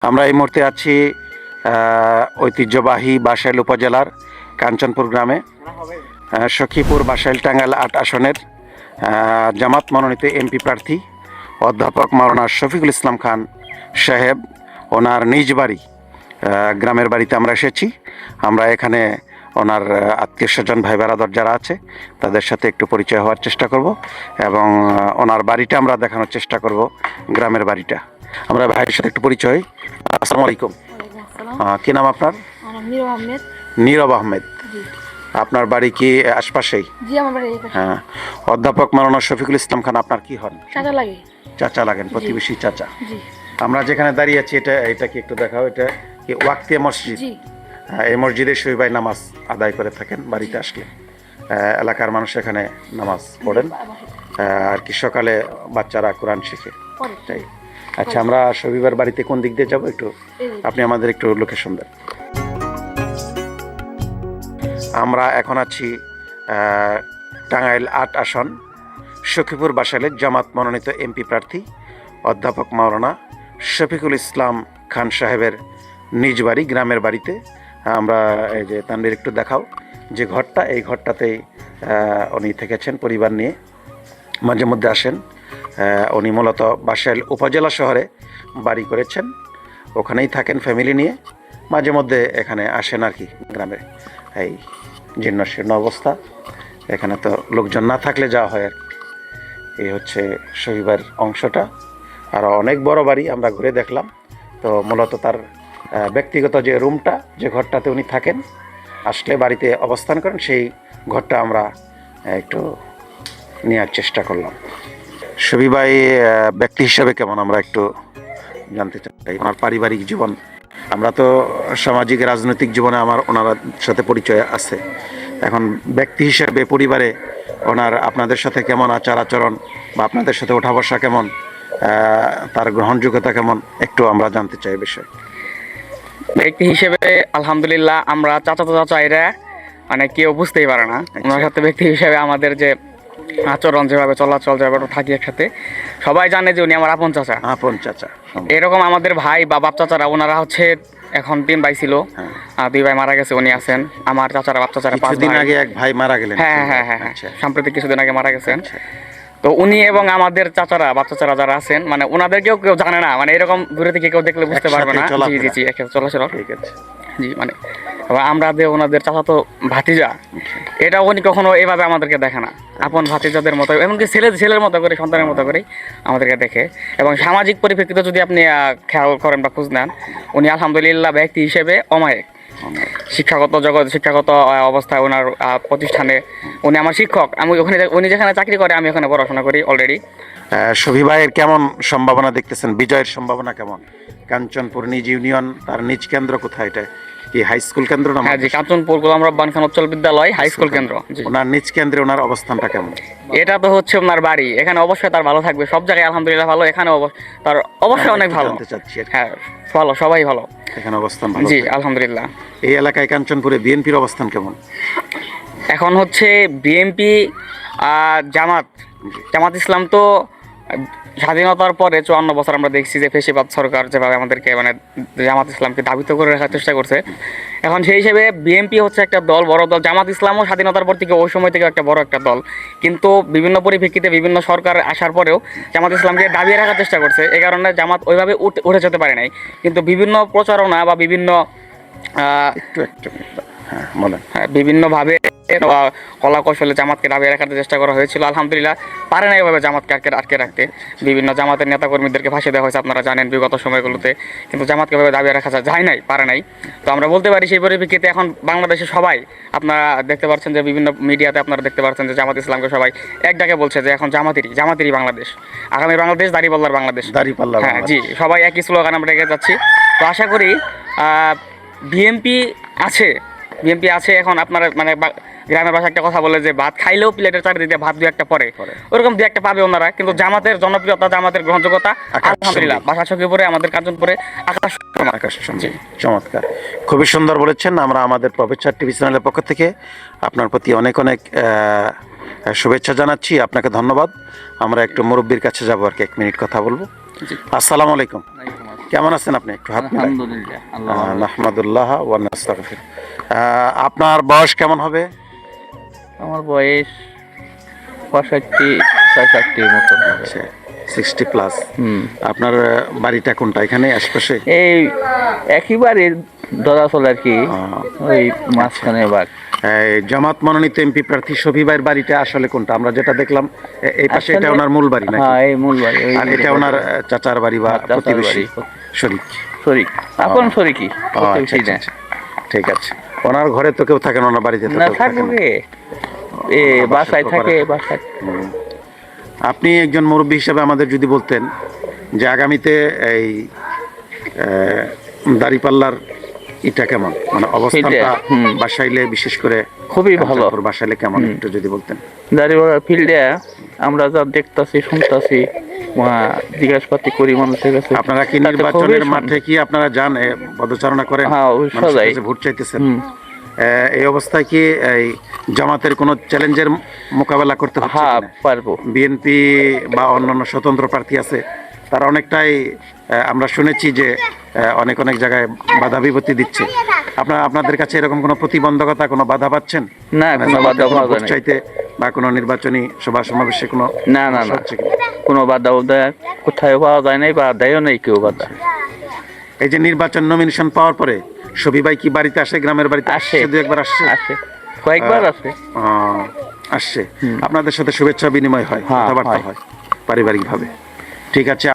আমরা এই মুহূর্তে আছি ঐতিহ্যবাহী বাসাইল উপজেলার কাঞ্চনপুর গ্রামে। সখীপুর বাসাইল টাঙ্গাইল ৮ আসনের জামাত মনোনীত এমপি প্রার্থী অধ্যাপক মাওলানা শফিকুল ইসলাম খান সাহেব ওনার নিজ বাড়ি গ্রামের বাড়িতে আমরা এসেছি। আমরা এখানে ওনার আত্মীয় স্বজন ভাই বেরাদর যারা আছে তাদের সাথে একটু পরিচয় হওয়ার চেষ্টা করব এবং ওনার বাড়িটা আমরা দেখানোর চেষ্টা করব, গ্রামের বাড়িটা। আমরা ভাইয়ের সাথে একটু পরিচয়। আসসালামু আলাইকুম। কি নাম আপনার? নীরব আহমেদ। আপনার বাড়ি কি আশপাশেই? হ্যাঁ। অধ্যাপক মাওলানা শফিকুল ইসলাম খান আপনার কি হন? চাচা লাগেন, প্রতিবেশী চাচা। আমরা যেখানে দাঁড়িয়ে আছি এটা কি একটু দেখাও। এটা কি ওয়াক্তিয়া মসজিদ? এই মসজিদে শফি ভাই নামাজ আদায় করে থাকেন। বাড়িতে আসলে এলাকার মানুষ এখানে নামাজ পড়েন আর কি সকালে বাচ্চারা কোরআন শিখে। তাই আচ্ছা, আমরা শফিবার বাড়িতে কোন দিক দিয়ে যাবো একটু আপনি আমাদের একটু লোকেশন দেন। আমরা এখন আছি টাঙ্গাইল ৮ আসন সখীপুর বাসাইলের জামাত মনোনীত এমপি প্রার্থী অধ্যাপক মাওলানা শফিকুল ইসলাম খান সাহেবের নিজ বাড়ি, গ্রামের বাড়িতে। আমরা এই যে তানভীর একটু দেখাও যে ঘরটা, এই ঘরটাতেই উনি থেকেছেন পরিবার নিয়ে, মাঝে মধ্যে আসেন। উনি মূলত বাসাইল উপজেলা শহরে বাড়ি করেছেন, ওখানেই থাকেন ফ্যামিলি নিয়ে, মাঝে মধ্যে এখানে আসেন আর কি গ্রামে। এই জীর্ণ শীর্ণ অবস্থা, এখানে তো লোকজন না থাকলে যাওয়া হয় আর কি। এই হচ্ছে শহীবার অংশটা। আর অনেক বড় বাড়ি আমরা ঘুরে দেখলাম। তো মূলত তার ব্যক্তিগত যে রুমটা, যে ঘরটাতে উনি থাকেন, আসলে বাড়িতে অবস্থান করেন, সেই ঘরটা আমরা একটু নেওয়ার চেষ্টা করলাম। শফি ভাই ব্যক্তি হিসাবে কেমন আমরা একটু জানতে চাই। ওনার পারিবারিক জীবন, আমরা তো সামাজিক রাজনৈতিক জীবনে ওনার সাথে পরিচয় আছে। এখন ব্যক্তি হিসাবে পরিবারে ওনার আপনাদের সাথে কেমন আচার আচরণ বা আপনাদের সাথে ওঠা বসা কেমন, তার গ্রহণযোগ্যতা কেমন, একটু আমরা জানতে চাই বিষয়। ব্যক্তি হিসেবে আলহামদুলিল্লাহ আমরা চাচা এরা মানে কেউ বুঝতেই পারে না। ওনার সাথে ব্যক্তি হিসেবে আমাদের যে আচরণ, যেভাবে চলাচল, যেভাবে থাকি একসাথে, সবাই জানে যে উনি আমার আপন চাচা। এরকম আমাদের ভাই বা বাপ চাচারা, ওনারা হচ্ছে এখন 3 ভাই ছিল, 2 ভাই মারা গেছে, উনি আছেন। আমার চাচারা বাপ চাচারা 5 দিন আগে এক ভাই মারা গেলেন। হ্যাঁ, সাম্প্রতিক কিছুদিন আগে মারা গেছেন। তো উনি এবং আমাদের চাচারা বাপ চাচারা যারা আছেন, মানে ওনাদেরকেও কেউ জানে না, মানে এরকম দূরে থেকে কেউ দেখলে বুঝতে পারবে না। জি চলাচল ঠিক আছে। জি মানে আমরা যে ওনাদের চাচা তো ভাতিজা, এটা উনি কখনো এভাবে আমাদেরকে দেখে না। আপন ভাতিজাদের মতো, এমনকি ছেলের মতো করে, সন্তানের মতো করেই আমাদেরকে দেখে। এবং সামাজিক পরিপ্রেক্ষিতে যদি আপনি খেয়াল করেন বা খোঁজ নেন, উনি আলহামদুলিল্লাহ ব্যক্তি হিসেবে অমায়িক। শিক্ষাগত অবস্থায় ওনার প্রতিষ্ঠানে উনি আমার শিক্ষক। আমি উনি যেখানে চাকরি করে আমি ওখানে পড়াশোনা করি অলরেডি। শফি ভাইয়ের কেমন সম্ভাবনা দেখতেছেন, বিজয়ের সম্ভাবনা কেমন? কাঞ্চনপুর নিজ ইউনিয়ন, তার নিজ কেন্দ্র কোথায়? এটা কি হাই স্কুল কেন্দ্র না? হ্যাঁ জি, কাঞ্চনপুর গোলাম রব্বানী খান উচ্চ বিদ্যালয় হাই স্কুল কেন্দ্র। ওনার নিজ কেন্দ্রে ওনার অবস্থানটা কেমন? এটা তো হচ্ছে ওনার বাড়ি, এখানে অবশ্যই তার ভালো থাকবে। সব জায়গায় আলহামদুলিল্লাহ ভালো, এখানে তার অবশ্যই অনেক ভালো। হ্যাঁ ভালো, সবাই ভালো এখানে অবস্থান ভালো। জি আলহামদুলিল্লাহ। এই এলাকায় কাঞ্চনপুরে বিএনপির অবস্থান কেমন? এখন হচ্ছে বিএনপি জামাত ইসলাম তো স্বাধীনতার পরে 54 বছর আমরা দেখছি যে ফেসিবাদ সরকার যেভাবে আমাদেরকে মানে জামাত ইসলামকে দাবিত করে রাখার চেষ্টা করছে। এখন সেই হিসেবে বিএনপি হচ্ছে একটা দল, বড় দল। জামাত ইসলামও স্বাধীনতার পর থেকে, ওই সময় থেকে একটা বড় একটা দল, কিন্তু বিভিন্ন পরিপ্রেক্ষিতে বিভিন্ন সরকার আসার পরেও জামাত ইসলামকে দাবিয়ে রাখার চেষ্টা করছে। এই কারণে জামাত ওইভাবে উঠে যেতে পারে নাই। কিন্তু বিভিন্ন প্রচারণা বা বিভিন্নভাবে কলা কৌশলে জামাতকে দাবিয়ে রাখার চেষ্টা করা হয়েছিল। আলহামদুলিল্লাহ পারে না এভাবে জামাতকে আটকে রাখতে। বিভিন্ন জামাতের নেতাকর্মীদেরকে ফাঁসি দেওয়া হয়েছে, আপনারা জানেন বিগত সময়গুলোতে। কিন্তু জামাতকে এভাবে দাবিয়ে রাখা যায় নাই, পারে নাই। তো আমরা বলতে পারি সেই পরিপ্রেক্ষিতে এখন বাংলাদেশে সবাই, আপনারা দেখতে পাচ্ছেন যে বিভিন্ন মিডিয়াতে আপনারা দেখতে পাচ্ছেন যে জামাত ইসলামকে সবাই এক ডাকে বলছে যে এখন জামাতেরই বাংলাদেশ, আগামী বাংলাদেশ দাঁড়িপাল্লার বাংলাদেশ। হ্যাঁ জি, সবাই একই স্লোগান আমরা রেখে যাচ্ছি। তো আশা করি বিএনপি আছে। এখন আপনারা মানে গ্রামের ভাষা একটা কথা বলে যে ভাত খাইলেও প্লেটের চারিদিকে ভাত 2-1টা পরে, ওরকম 2-1টা পাবে ওনারা। কিন্তু জামাতের জনপ্রিয়তা, জামাতের গ্রহণযোগ্যতা আলহামদুলিল্লাহ বাসা সখীপুরে, আমাদের কাঞ্চনপুরে আকাশ। চমৎকার, খুবই সুন্দর বলেছেন। আমরা আমাদের প্রফেসর টিভি চ্যানেলের পক্ষ থেকে আপনার প্রতি অনেক শুভেচ্ছা জানাচ্ছি, আপনাকে ধন্যবাদ। আমরা একটু মুরব্বীর কাছে যাবো আর কি, 1 মিনিট কথা বলবো। আসসালামু আলাইকুম। কেমন আছেন আপনি? একটু হাত মিলাই। আলহামদুলিল্লাহ আল্লাহ নাহমাদুল্লাহ ওয়া নাস্তাগফির। আপনার বয়স কেমন হবে? আমার বয়স 65-66 মতো হবে। 60 প্লাস। হুম। আপনার বাড়িটা কোনটা? এখানে আশেপাশে? এই একইবারে দরাচল আর কি, ওই মাঝখানে বাঘ। এই জামাত মনোনীত এমপি প্রার্থী শফি ভাইয়ের বাড়িটা আসলে কোনটা? আমরা যেটা দেখলাম এই পাশে, এটা আসলে- ওনার মূল বাড়ি নাকি? হ্যাঁ, এই মূল বাড়ি। ওই আর এটা ওনার চাচার বাড়ি বা চাচার প্রতিবেশী বাড়ি। শরীক? শরিক, আপন শরিকি, ও, আচ্ছা, প্রতিবেশী আচ্ছা, না। আচ্ছা। ঠিক আছে। ওনার ঘরে তো কেউ থাকে না, ওনার বাড়িতে তো না, কেউ থাকে থাকবো না। কে? এ বাসায় বাসায় তো থাকে, করে। বাসায়। আপনি একজন মুরব্বী হিসেবে আমাদের যদি বলতেন যে আগামীতে এই দাঁড়িপাল্লার এটা কেমন, মানে অবস্থানটা হুম। বাসাইলে, বিশেষ করে খুবই ভালো। কাঞ্চনপুর বাসাইলে কেমন একটু যদি বলতেন। দাঁড়িপাল্লা ফিল্ডে আমরা যা দেখতাছি, শুনতাছি, জিজ্ঞাসাপাতি করি মানুষের কাছে। আপনারা কি তাতে নির্বাচনের খুবই মাঠে কি আপনারা যান, পদচারণা করেন? হ্যাঁ, অবশ্য মানুষের যাই। কাছে ভোট চাইতেছেন? হুম। এই অবস্থায় কি এই জামাতের কোনো চ্যালেঞ্জের মোকাবেলা করতে হচ্ছে হ্যাঁ, কিনা? পারবো। বিএনপি বা অন্যান্য স্বতন্ত্র প্রার্থী আছে, তারা অনেকটাই আমরা শুনেছি যে অনেক অনেক জায়গায় বাধা বিপত্তি দিচ্ছে। আপনাদের কাছে এরকম কোনো প্রতিবন্ধকতা, কোনো বাধা পাচ্ছেন? না, মানে কোনো জামাতে বাধা কোনো পাওয়া ভোট যায় না। চাইতে বা কোনো নির্বাচনী সভা সমাবেশে কোনো না, না, সমস্যা না, হচ্ছে কিনা? কোনো বাধা কোথায় পাওয়া যায় নাই, বা দেয়ও নেই কেউ বাধা। এই যে নির্বাচন নমিনেশন পাওয়ার পরে শফি ভাই কি বাড়িতে আসে, গ্রামের বাড়িতে আসে। দু একবার আসছে? আসে, কয়েকবার আসে। আসছে। আপনাদের সাথে শুভেচ্ছা বিনিময় হয়, হ্যাঁ, কথাবার্তা হয়। হয় পারিবারিকভাবে। ঠিক আছে।